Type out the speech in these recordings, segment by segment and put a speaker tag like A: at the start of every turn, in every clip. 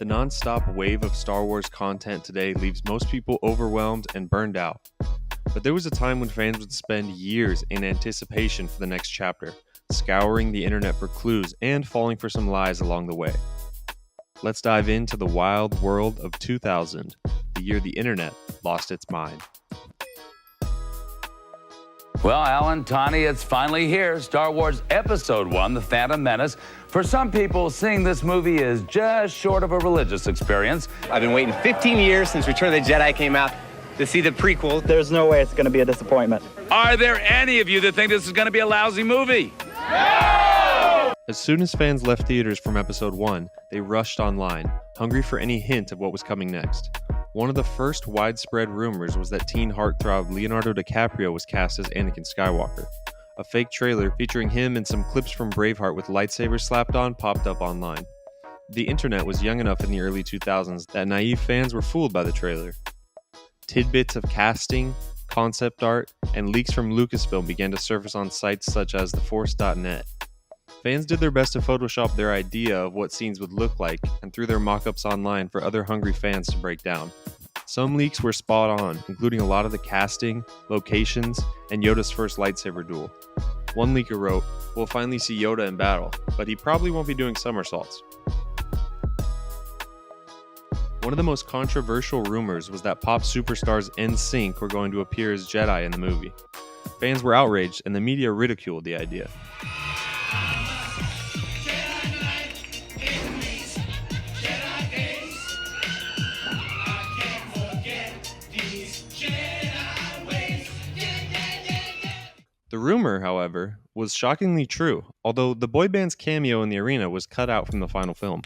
A: The non-stop wave of Star Wars content today leaves most people overwhelmed and burned out. But there was a time when fans would spend years in anticipation for the next chapter, scouring the internet for clues and falling for some lies along the way. Let's dive into the wild world of 2000, the year the internet lost its mind.
B: Well, Alan, Tani, it's finally here. Star Wars Episode 1, The Phantom Menace. For some people, seeing this movie is just short of a religious experience.
C: I've been waiting 15 years since Return of the Jedi came out to see the prequel.
D: There's no way it's going to be a disappointment.
B: Are there any of you that think this is going to be a lousy movie?
A: As soon as fans left theaters from Episode 1, they rushed online, hungry for any hint of what was coming next. One of the first widespread rumors was that teen heartthrob Leonardo DiCaprio was cast as Anakin Skywalker. A fake trailer featuring him and some clips from Braveheart with lightsabers slapped on popped up online. The internet was young enough in the early 2000s that naive fans were fooled by the trailer. Tidbits of casting, concept art, and leaks from Lucasfilm began to surface on sites such as theforce.net. Fans did their best to Photoshop their idea of what scenes would look like and threw their mock-ups online for other hungry fans to break down. Some leaks were spot on, including a lot of the casting, locations, and Yoda's first lightsaber duel. One leaker wrote, "We'll finally see Yoda in battle, but he probably won't be doing somersaults." One of the most controversial rumors was that pop superstars NSYNC were going to appear as Jedi in the movie. Fans were outraged and the media ridiculed the idea. The rumor, however, was shockingly true, although the boy band's cameo in the arena was cut out from the final film.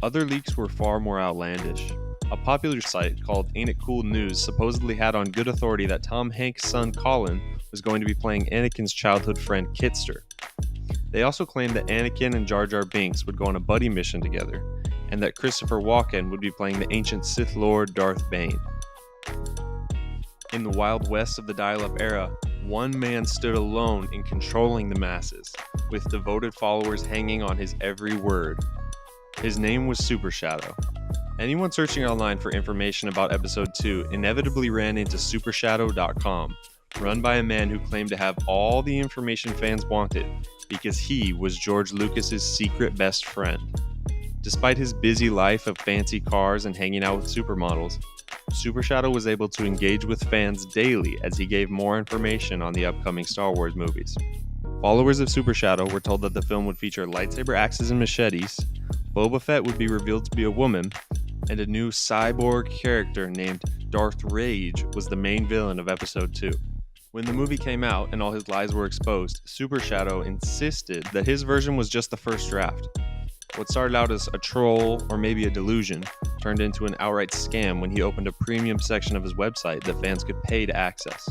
A: Other leaks were far more outlandish. A popular site called Ain't It Cool News supposedly had on good authority that Tom Hanks' son Colin was going to be playing Anakin's childhood friend Kitster. They also claimed that Anakin and Jar Jar Binks would go on a buddy mission together, and that Christopher Walken would be playing the ancient Sith Lord Darth Bane. In the Wild West of the dial-up era, one man stood alone in controlling the masses, with devoted followers hanging on his every word. His name was Supershadow. Anyone searching online for information about Episode 2 inevitably ran into Supershadow.com, run by a man who claimed to have all the information fans wanted because he was George Lucas's secret best friend. Despite his busy life of fancy cars and hanging out with supermodels, Supershadow was able to engage with fans daily as he gave more information on the upcoming Star Wars movies. Followers of Supershadow were told that the film would feature lightsaber axes and machetes, Boba Fett would be revealed to be a woman, and a new cyborg character named Darth Rage was the main villain of Episode 2. When the movie came out and all his lies were exposed, Supershadow insisted that his version was just the first draft. What started out as a troll or maybe a delusion turned into an outright scam when he opened a premium section of his website that fans could pay to access.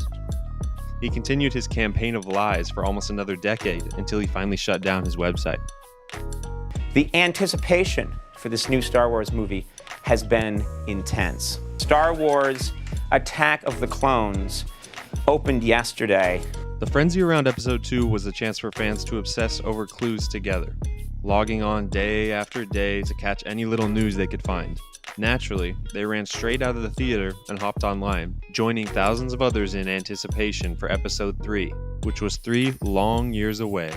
A: He continued his campaign of lies for almost another decade until he finally shut down his website.
E: The anticipation for this new Star Wars movie has been intense. Star Wars Attack of the Clones opened yesterday.
A: The frenzy around Episode 2 was a chance for fans to obsess over clues together, logging on day after day to catch any little news they could find. Naturally, they ran straight out of the theater and hopped online, joining thousands of others in anticipation for Episode 3, which was 3 long years away.